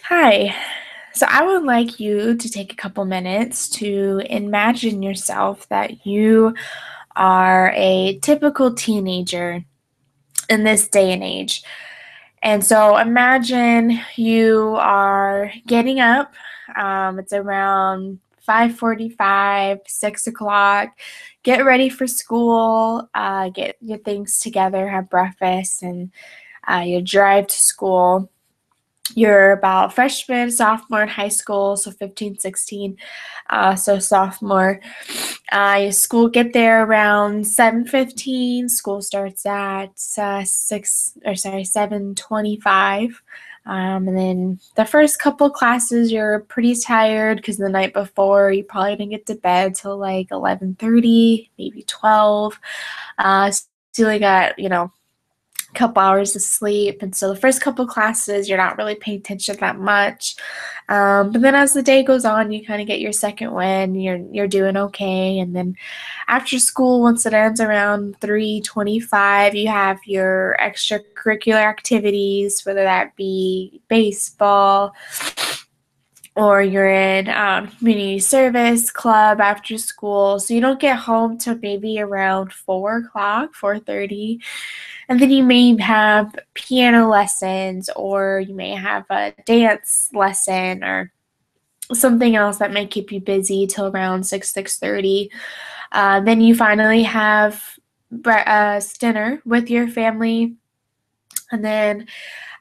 Hi. So I would like you to take a couple minutes to imagine yourself that you are a typical teenager in this day and age. And so imagine you are getting up. It's around 5:45, 6 o'clock. Get ready for school. Get your things together, have breakfast, and you drive to school. You're about freshman, sophomore in high school, so 15, 16, so sophomore. School get there around 7:15. School starts at 7:25. And then the first couple classes, you're pretty tired because the night before you probably didn't get to bed till like 11:30, maybe 12. So you only got, couple hours of sleep, and so the first couple classes you're not really paying attention that much, but then as the day goes on you kind of get your second wind. You're doing okay, and then after school, once it ends around 3:25, you have your extracurricular activities, whether that be baseball or you're in community service club after school, so you don't get home till maybe around 4 o'clock, 4:30. And then you may have piano lessons, or you may have a dance lesson, or something else that may keep you busy till around 6:30. Then you finally have dinner with your family, and then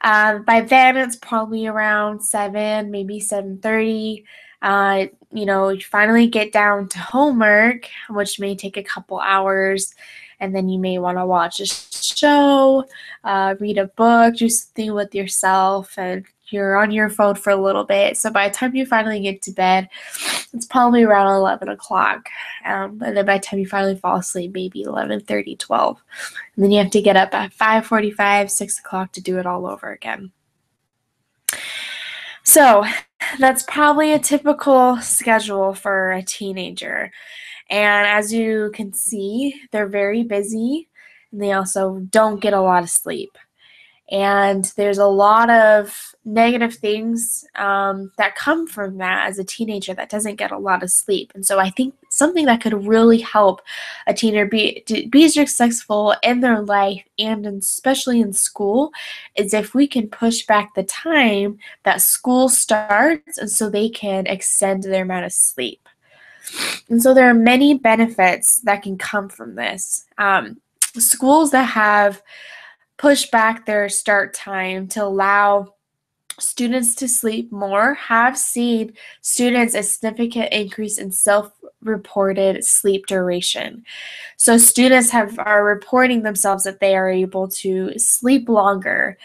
by then it's probably around 7, maybe 7:30. You finally get down to homework, which may take a couple hours, and then you may want to watch a show, read a book, do something with yourself, and you're on your phone for a little bit. So by the time you finally get to bed, it's probably around 11 o'clock. And then by the time you finally fall asleep, maybe 11:30, 12. And then you have to get up at 5:45, 6 o'clock to do it all over again. So that's probably a typical schedule for a teenager. And as you can see, they're very busy, and they also don't get a lot of sleep. And there's a lot of negative things that come from that as a teenager that doesn't get a lot of sleep. And so I think something that could really help a teenager be successful in their life, and especially in school, is if we can push back the time that school starts, and so they can extend their amount of sleep. And so there are many benefits that can come from this. Schools that have pushed back their start time to allow students to sleep more have seen students a significant increase in self-reported sleep duration. So students are reporting themselves that they are able to sleep longer.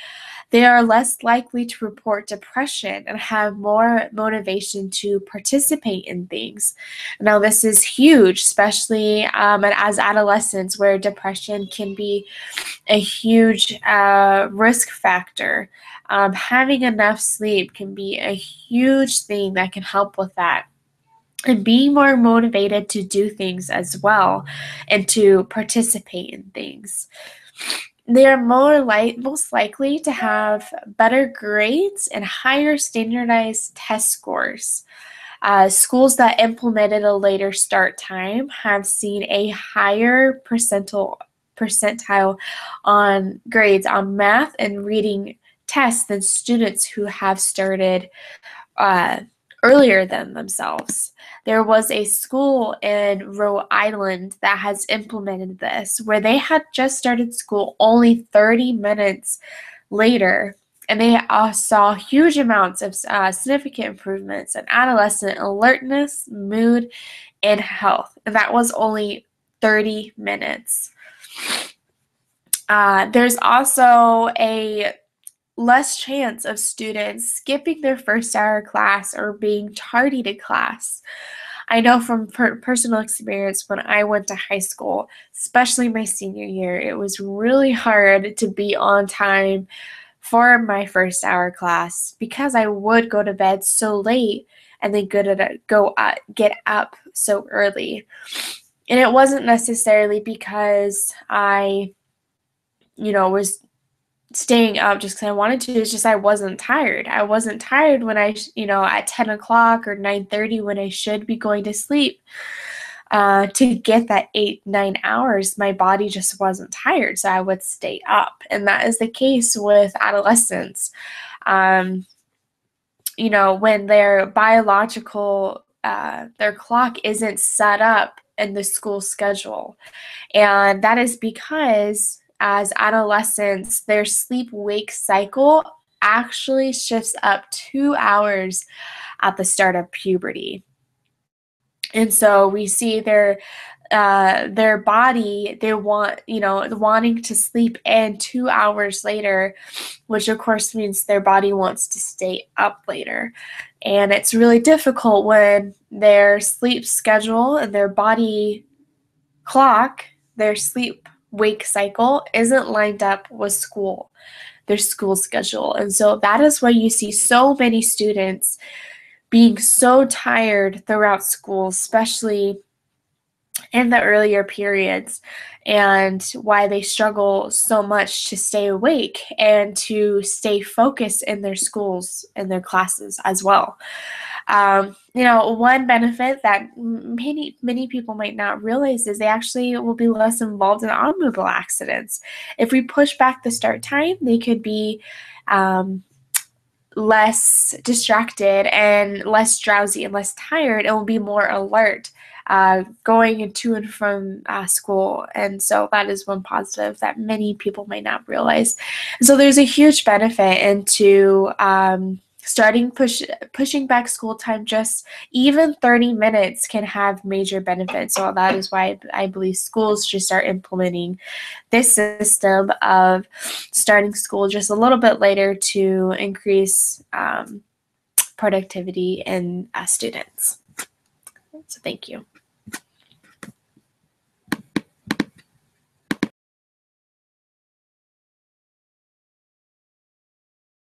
They are less likely to report depression and have more motivation to participate in things. Now, this is huge, especially as adolescents, where depression can be a huge risk factor. Having enough sleep can be a huge thing that can help with that. And being more motivated to do things as well and to participate in things. They are most likely to have better grades and higher standardized test scores. Schools that implemented a later start time have seen a higher percentile on grades on math and reading tests than students who have started uh, earlier than themselves. There was a school in Rhode Island that has implemented this, where they had just started school only 30 minutes later, and they saw huge amounts of significant improvements in adolescent alertness, mood, and health. And that was only 30 minutes. There's also a less chance of students skipping their first hour of class or being tardy to class. I know from personal experience, when I went to high school, especially my senior year, it was really hard to be on time for my first hour class because I would go to bed so late and then get up so early. And it wasn't necessarily because I was staying up just because I wanted to. It's just I wasn't tired. I wasn't tired when at 10 o'clock or 9:30 when I should be going to sleep. To get that 8, 9 hours, my body just wasn't tired, so I would stay up. And that is the case with adolescents. Um, when their biological, their clock isn't set up in the school schedule. And that is because as adolescents, their sleep wake cycle actually shifts up 2 hours at the start of puberty. And so we see their body, they wanting to sleep in 2 hours later, which of course means their body wants to stay up later. And it's really difficult when their sleep schedule and their body clock, their sleep wake cycle isn't lined up with their school schedule. And so that is why you see so many students being so tired throughout school, especially in the earlier periods, and why they struggle so much to stay awake and to stay focused in their schools and their classes as well. One benefit that many people might not realize is they actually will be less involved in automobile accidents. If we push back the start time, they could be less distracted and less drowsy and less tired, and will be more alert going to and from school. And so that is one positive that many people might not realize. And so there's a huge benefit into pushing back school time. Just even 30 minutes can have major benefits. So that is why I believe schools should start implementing this system of starting school just a little bit later to increase productivity in students. So thank you.